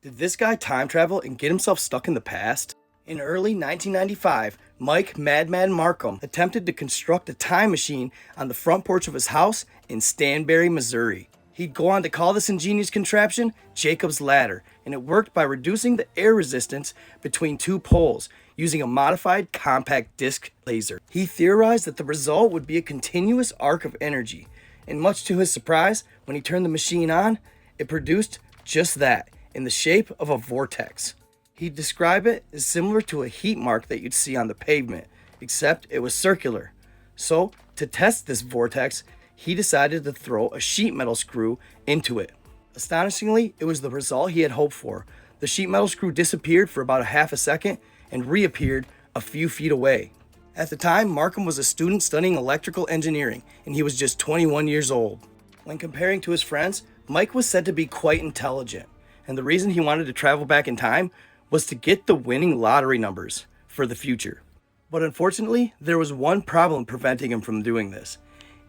Did this guy time travel and get himself stuck in the past? In early 1995, Mike Madman Marcum attempted to construct a time machine on the front porch of his house in Stanberry, Missouri. He'd go on to call this ingenious contraption Jacob's Ladder, and it worked by reducing the air resistance between two poles using a modified compact disc laser. He theorized that the result would be a continuous arc of energy, and much to his surprise, when he turned the machine on, it produced just that, in the shape of a vortex. He'd describe it as similar to a heat mark that you'd see on the pavement, except it was circular. So, to test this vortex, he decided to throw a sheet metal screw into it. Astonishingly, it was the result he had hoped for. The sheet metal screw disappeared for about a half a second and reappeared a few feet away. At the time, Marcum was a student studying electrical engineering, and he was just 21 years old. When comparing to his friends, Mike was said to be quite intelligent, and the reason he wanted to travel back in time was to get the winning lottery numbers for the future. But unfortunately, there was one problem preventing him from doing this.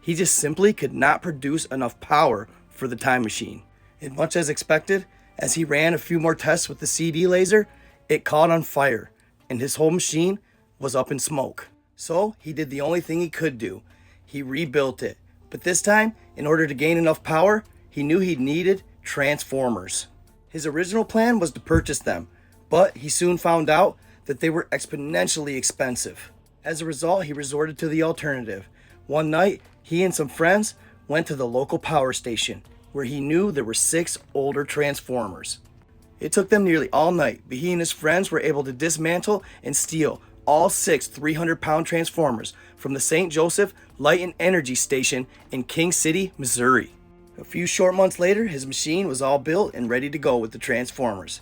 He just simply could not produce enough power for the time machine. And much as expected, as he ran a few more tests with the CD laser, it caught on fire, and his whole machine was up in smoke. So he did the only thing he could do. He rebuilt it. But this time, in order to gain enough power, he knew he needed transformers. His original plan was to purchase them, but he soon found out that they were exponentially expensive. As a result, he resorted to the alternative. One night, he and some friends went to the local power station, where he knew there were 6 older transformers. It took them nearly all night, but he and his friends were able to dismantle and steal all 6 300-pound transformers from the St. Joseph Light and Energy Station in King City, Missouri. A few short months later, his machine was all built and ready to go with the transformers.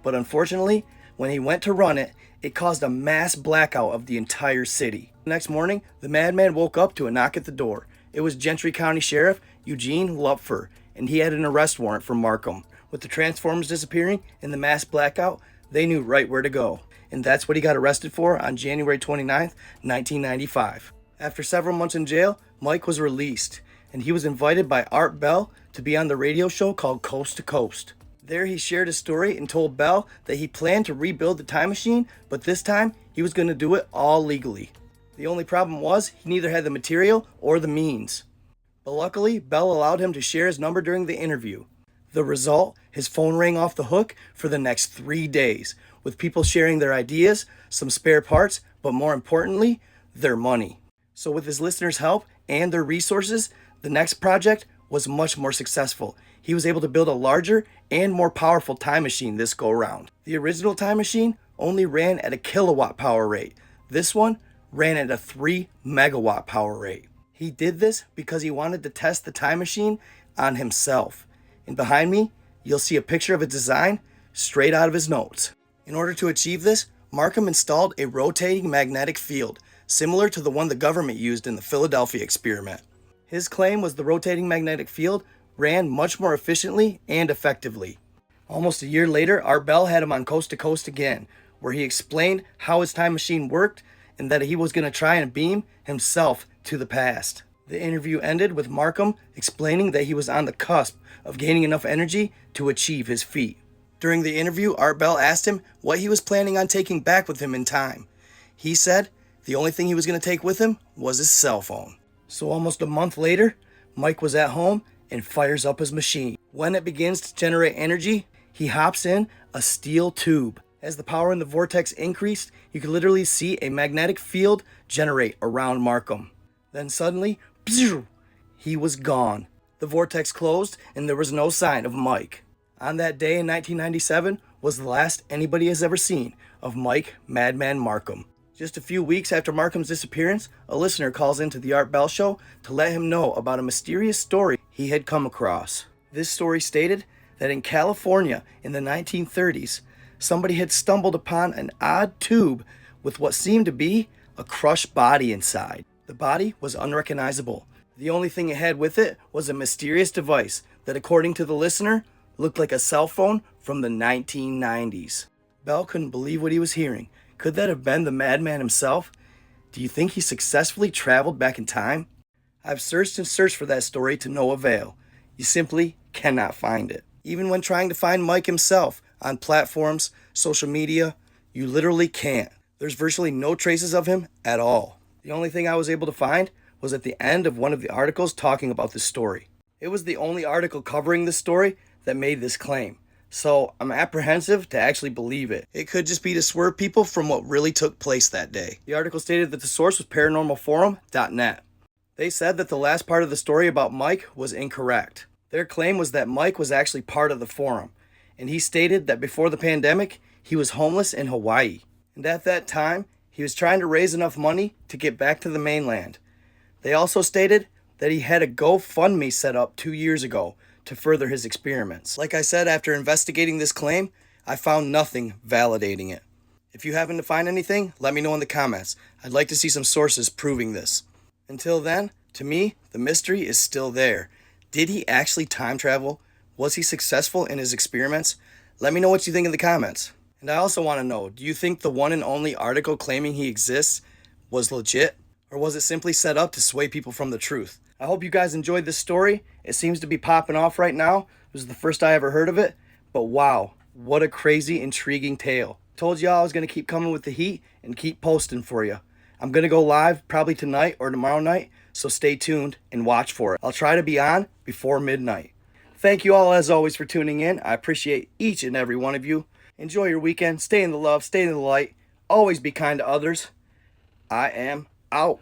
But unfortunately, when he went to run it, it caused a mass blackout of the entire city. The next morning, the madman woke up to a knock at the door. It was Gentry County Sheriff Eugene Lupfer, and he had an arrest warrant for Marcum. With the transformers disappearing and the mass blackout, they knew right where to go. And that's what he got arrested for on January 29th, 1995. After several months in jail, Mike was released, and he was invited by Art Bell to be on the radio show called Coast to Coast. There he shared his story and told Bell that he planned to rebuild the time machine, but this time he was going to do it all legally. The only problem was he neither had the material or the means. But luckily, Bell allowed him to share his number during the interview. The result, his phone rang off the hook for the next 3 days, with people sharing their ideas, some spare parts, but more importantly, their money. So with his listeners' help and their resources, the next project was much more successful. He was able to build a larger and more powerful time machine this go around. The original time machine only ran at a kilowatt power rate. This one ran at a 3 megawatt power rate. He did this because he wanted to test the time machine on himself. And behind me, you'll see a picture of a design straight out of his notes. In order to achieve this, Marcum installed a rotating magnetic field, similar to the one the government used in the Philadelphia experiment. His claim was the rotating magnetic field ran much more efficiently and effectively. Almost a year later, Art Bell had him on Coast to Coast again, where he explained how his time machine worked and that he was going to try and beam himself to the past. The interview ended with Marcum explaining that he was on the cusp of gaining enough energy to achieve his feat. During the interview, Art Bell asked him what he was planning on taking back with him in time. He said the only thing he was going to take with him was his cell phone. So almost a month later, Mike was at home and fires up his machine. When it begins to generate energy, he hops in a steel tube. As the power in the vortex increased, you could literally see a magnetic field generate around Marcum. Then suddenly, he was gone. The vortex closed and there was no sign of Mike. On that day in 1997 was the last anybody has ever seen of Mike Madman Marcum. Just a few weeks after Marcum's disappearance, a listener calls into the Art Bell Show to let him know about a mysterious story he had come across. This story stated that in California in the 1930s, somebody had stumbled upon an odd tube with what seemed to be a crushed body inside. The body was unrecognizable. The only thing it had with it was a mysterious device that, according to the listener, looked like a cell phone from the 1990s. Bell couldn't believe what he was hearing. Could that have been the madman himself? Do you think he successfully traveled back in time? I've searched and searched for that story to no avail. You simply cannot find it. Even when trying to find Mike himself on platforms, social media. You literally can't. There's virtually no traces of him at all. The only thing I was able to find was at the end of one of the articles talking about this story. It was the only article covering this story that made this claim. So I'm apprehensive to actually believe it. It could just be to swerve people from what really took place that day. The article stated that the source was paranormalforum.net. They said that the last part of the story about Mike was incorrect. Their claim was that Mike was actually part of the forum, and he stated that before the pandemic, he was homeless in Hawaii. And at that time, he was trying to raise enough money to get back to the mainland. They also stated that he had a GoFundMe set up 2 years ago to further his experiments. Like I said, after investigating this claim, I found nothing validating it. If you happen to find anything, let me know in the comments. I'd like to see some sources proving this. Until then, to me, the mystery is still there. Did he actually time travel? Was he successful in his experiments? Let me know what you think in the comments. And I also want to know, do you think the one and only article claiming he exists was legit? Or was it simply set up to sway people from the truth? I hope you guys enjoyed this story. It seems to be popping off right now. This is the first I ever heard of it. But wow, what a crazy, intriguing tale. Told y'all I was going to keep coming with the heat and keep posting for you. I'm going to go live probably tonight or tomorrow night, so stay tuned and watch for it. I'll try to be on before midnight. Thank you all as always for tuning in. I appreciate each and every one of you. Enjoy your weekend. Stay in the love. Stay in the light. Always be kind to others. I am out.